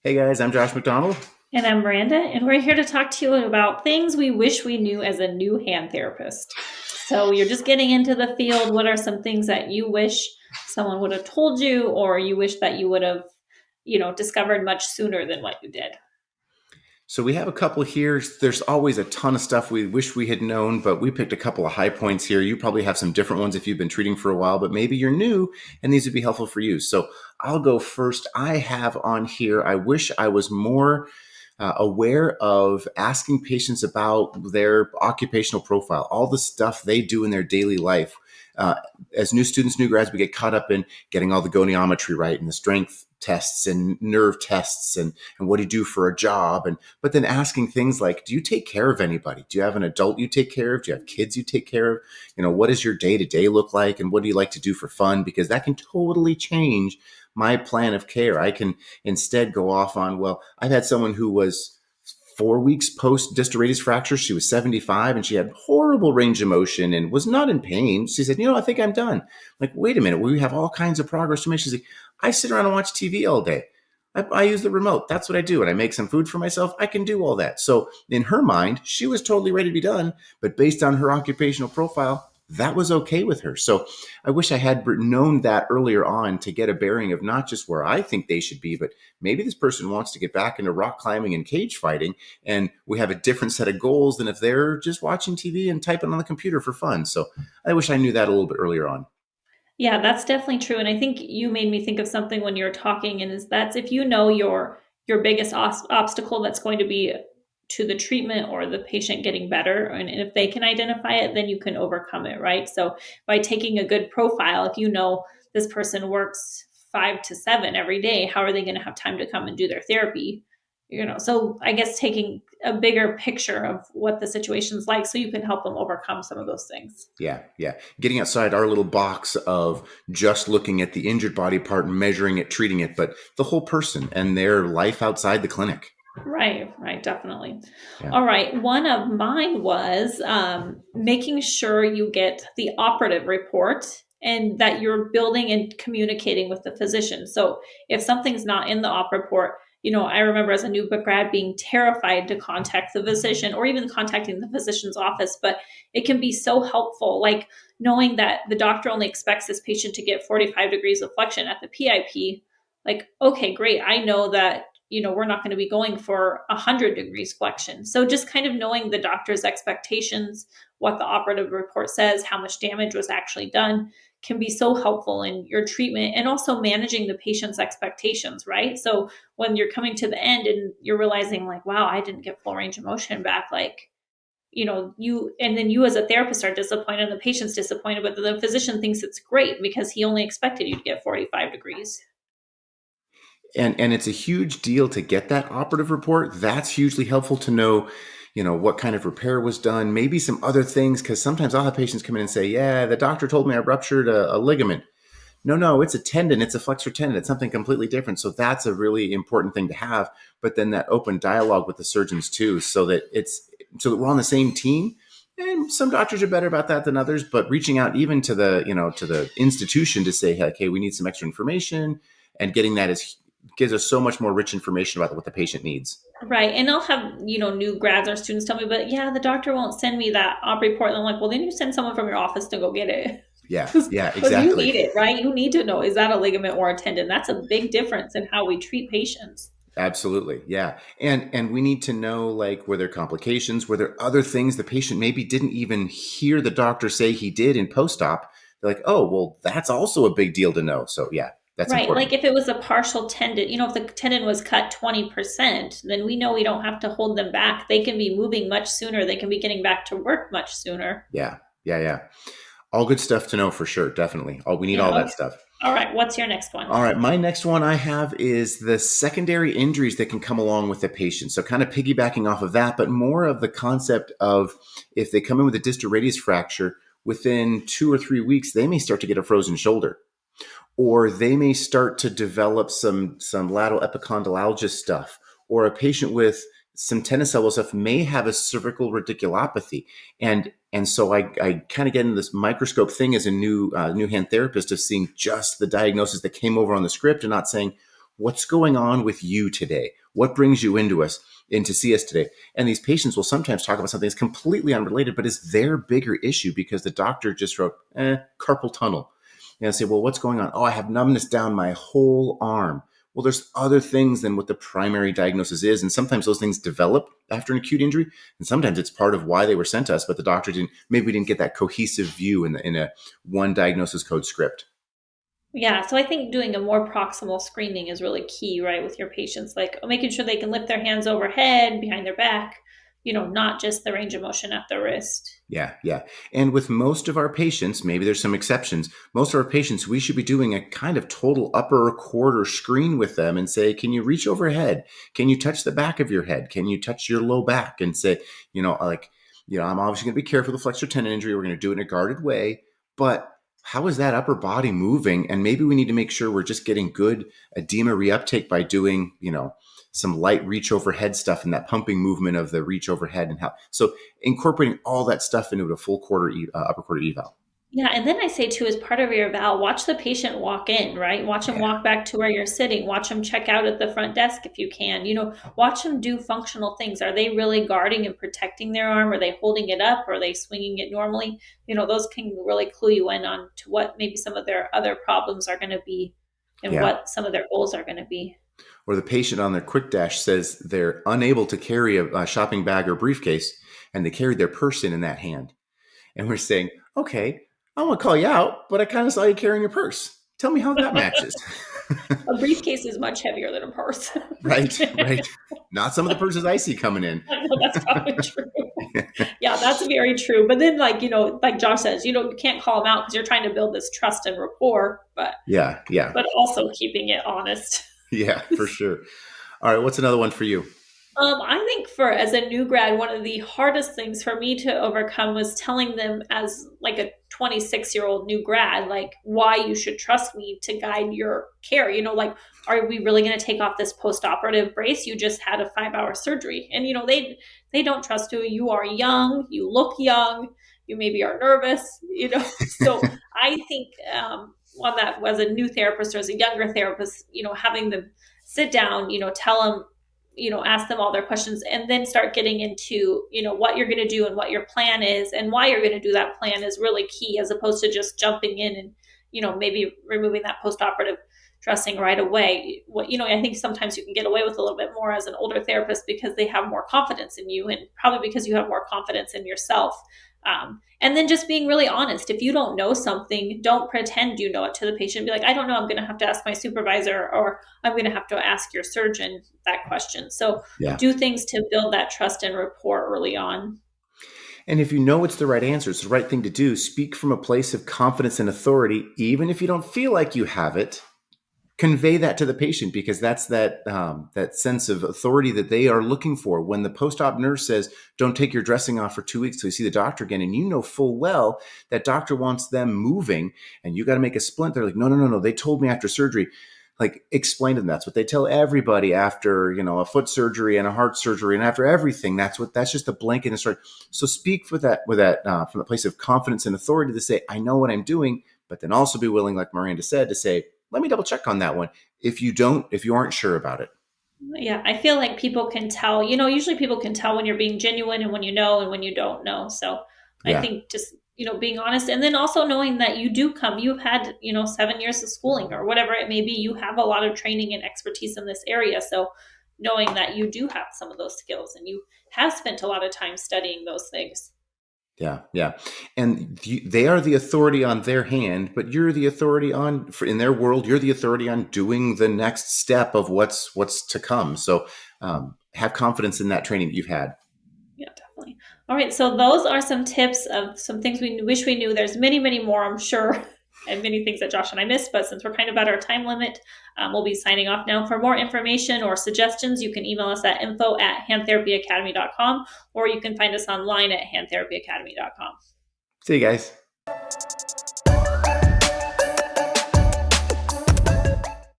Hey guys, I'm Josh McDonald. And I'm Miranda, and we're here to talk to you about things we wish we knew as a new hand therapist. So, you're just getting into the field. What are some things that you wish someone would have told you, or you wish that you would have, discovered much sooner than what you did? So we have a couple here. There's always a ton of stuff we wish we had known, but we picked a couple of high points here. You probably have some different ones if you've been treating for a while, but maybe you're new and these would be helpful for you. So I'll go first. I have on here, I wish I was more aware of asking patients about their occupational profile, all the stuff they do in their daily life. Uh, as new students, new grads, we get caught up in getting all the goniometry right and the strength tests and nerve tests and what do you do for a job, and but then asking things like, do you take care of anybody? Do you have an adult you take care of? Do you have kids you take care of? What does your day to day look like, and what do you like to do for fun? Because that can totally change my plan of care. I can instead go off on, well, I've had someone who was 4 weeks post distal radius fracture. She was 75 and she had horrible range of motion and was not in pain. She said, I think I'm done. I'm like, wait a minute. We have all kinds of progress to make. She's like, I sit around and watch TV all day. I use the remote. That's what I do. And I make some food for myself. I can do all that. So in her mind, she was totally ready to be done. But based on her occupational profile, that was okay with her. So I wish I had known that earlier on to get a bearing of not just where I think they should be, but maybe this person wants to get back into rock climbing and cage fighting. And we have a different set of goals than if they're just watching TV and typing on the computer for fun. So I wish I knew that a little bit earlier on. Yeah, that's definitely true. And I think you made me think of something when you're talking, and is that's if you know your biggest obstacle that's going to be to the treatment or the patient getting better, and if they can identify it, then you can overcome it, right? So by taking a good profile, if you know this person works 5 to 7 every day, how are they going to have time to come and do their therapy? So I guess taking a bigger picture of what the situation's like so you can help them overcome some of those things. Yeah, yeah. Getting outside our little box of just looking at the injured body part and measuring it, treating it, but the whole person and their life outside the clinic. Right, right, definitely. Yeah. All right, one of mine was making sure you get the operative report and that you're building and communicating with the physician. So if something's not in the op report, I remember as a new book grad being terrified to contact the physician or even contacting the physician's office, but it can be so helpful. Like knowing that the doctor only expects this patient to get 45 degrees of flexion at the PIP, like, okay, great. I know that we're not going to be going for 100 degrees flexion. So just kind of knowing the doctor's expectations, what the operative report says, how much damage was actually done can be so helpful in your treatment and also managing the patient's expectations, right? So when you're coming to the end and you're realizing like, wow, I didn't get full range of motion back, like, you and then you as a therapist are disappointed and the patient's disappointed, but the physician thinks it's great because he only expected you to get 45 degrees. And it's a huge deal to get that operative report. That's hugely helpful to know, what kind of repair was done, maybe some other things, because sometimes I'll have patients come in and say, yeah, the doctor told me I ruptured a ligament. No, it's a tendon. It's a flexor tendon. It's something completely different. So that's a really important thing to have. But then that open dialogue with the surgeons too, so that we're on the same team. And some doctors are better about that than others. But reaching out even to the institution to say, hey, we need some extra information, and getting that gives us so much more rich information about what the patient needs. Right. And I'll have, new grads or students tell me, but yeah, the doctor won't send me that op report. And I'm like, well, then you send someone from your office to go get it. Yeah, yeah, Because you exactly. need it, right? You need to know, is that a ligament or a tendon? That's a big difference in how we treat patients. Absolutely. Yeah. And we need to know, like, were there complications? Were there other things the patient maybe didn't even hear the doctor say he did in post-op? They're like, oh, well, that's also a big deal to know. So yeah, that's Right. Like important. if it was a partial tendon, if the tendon was cut 20%, then we know we don't have to hold them back. They can be moving much sooner. They can be getting back to work much sooner. Yeah. Yeah. Yeah. All good stuff to know for sure. Definitely. We need Yeah. all that Okay. stuff. All right. What's your next one? All right. My next one I have is the secondary injuries that can come along with the patient. So kind of piggybacking off of that, but more of the concept of if they come in with a distal radius fracture, within 2 or 3 weeks, they may start to get a frozen shoulder, or they may start to develop some lateral epicondylalgia stuff, or a patient with some tennis elbow stuff may have a cervical radiculopathy. And so I kind of get in this microscope thing as a new hand therapist of seeing just the diagnosis that came over on the script and not saying, what's going on with you today? What brings you in to see us today? And these patients will sometimes talk about something that's completely unrelated, but is their bigger issue because the doctor just wrote, carpal tunnel. And I say, well, what's going on? Oh, I have numbness down my whole arm. Well, there's other things than what the primary diagnosis is. And sometimes those things develop after an acute injury. And sometimes it's part of why they were sent to us, but the doctor maybe we didn't get that cohesive view in a one diagnosis code script. Yeah, so I think doing a more proximal screening is really key, right, with your patients, like making sure they can lift their hands overhead, behind their back, not just the range of motion at the wrist. Yeah, yeah. And with most of our patients, maybe there's some exceptions, most of our patients, we should be doing a kind of total upper quarter screen with them and say, can you reach overhead? Can you touch the back of your head? Can you touch your low back? And say, I'm obviously going to be careful with the flexor tendon injury. We're going to do it in a guarded way. But how is that upper body moving? And maybe we need to make sure we're just getting good edema reuptake by doing, some light reach overhead stuff and that pumping movement of the reach overhead and how. So incorporating all that stuff into a full upper quarter eval. Yeah, and then I say too, as part of your eval, watch the patient walk in, right? Watch them walk back to where you're sitting. Watch them check out at the front desk if you can. Watch them do functional things. Are they really guarding and protecting their arm? Are they holding it up? Or are they swinging it normally? Those can really clue you in on to what maybe some of their other problems are going to be and what some of their goals are going to be. Or the patient on their quick dash says they're unable to carry a shopping bag or briefcase, and they carry their purse in that hand. And we're saying, okay, I want to call you out, but I kind of saw you carrying your purse. Tell me how that matches. A briefcase is much heavier than a purse. Right. Not some of the purses I see coming in. I know, that's probably true. Yeah, that's very true. But then, like Josh says, you can't call them out because you're trying to build this trust and rapport. But yeah. But also keeping it honest. Yeah, for sure. All right, what's another one for you? I think as a new grad, one of the hardest things for me to overcome was telling them as like a 26-year-old new grad, like why you should trust me to guide your care. Like, are we really going to take off this post-operative brace? You just had a 5-hour surgery. And, they don't trust you. You are young. You look young. You maybe are nervous, So I think on that, as a new therapist or as a younger therapist, having them sit down, tell them, ask them all their questions and then start getting into, what you're going to do and what your plan is and why you're going to do that plan is really key, as opposed to just jumping in and, maybe removing that post-operative dressing right away. I think sometimes you can get away with a little bit more as an older therapist because they have more confidence in you and probably because you have more confidence in yourself. And then just being really honest. If you don't know something, don't pretend you know it to the patient. Be like, I don't know, I'm going to have to ask my supervisor, or I'm going to have to ask your surgeon that question. So do things to build that trust and rapport early on. And if you know it's the right answer, it's the right thing to do, speak from a place of confidence and authority, even if you don't feel like you have it. Convey that to the patient, because that's that sense of authority that they are looking for. When the post-op nurse says, don't take your dressing off for 2 weeks till you see the doctor again, and you know full well that doctor wants them moving and you got to make a splint, they're like, no. They told me after surgery. Like, explain to them. That's what they tell everybody after, a foot surgery and a heart surgery and after everything. That's just a blanket and start. So speak with that from the place of confidence and authority to say, I know what I'm doing, but then also be willing, like Miranda said, to say, let me double check on that one. If you aren't sure about it. Yeah, I feel like people can tell, usually people can tell when you're being genuine and when you know and when you don't know. So I think just, being honest, and then also knowing that you've had, 7 years of schooling or whatever it may be. You have a lot of training and expertise in this area. So knowing that you do have some of those skills and you have spent a lot of time studying those things. Yeah. And they are the authority on their hand, but you're the authority in their world, you're the authority on doing the next step of what's to come. So have confidence in that training that you've had. Yeah, definitely. All right. So those are some tips of some things we wish we knew. There's many, many more, I'm sure, and many things that Josh and I missed, but since we're kind of at our time limit, we'll be signing off now. For more information or suggestions, you can email us at info@handtherapyacademy.com, or you can find us online at handtherapyacademy.com. See you guys.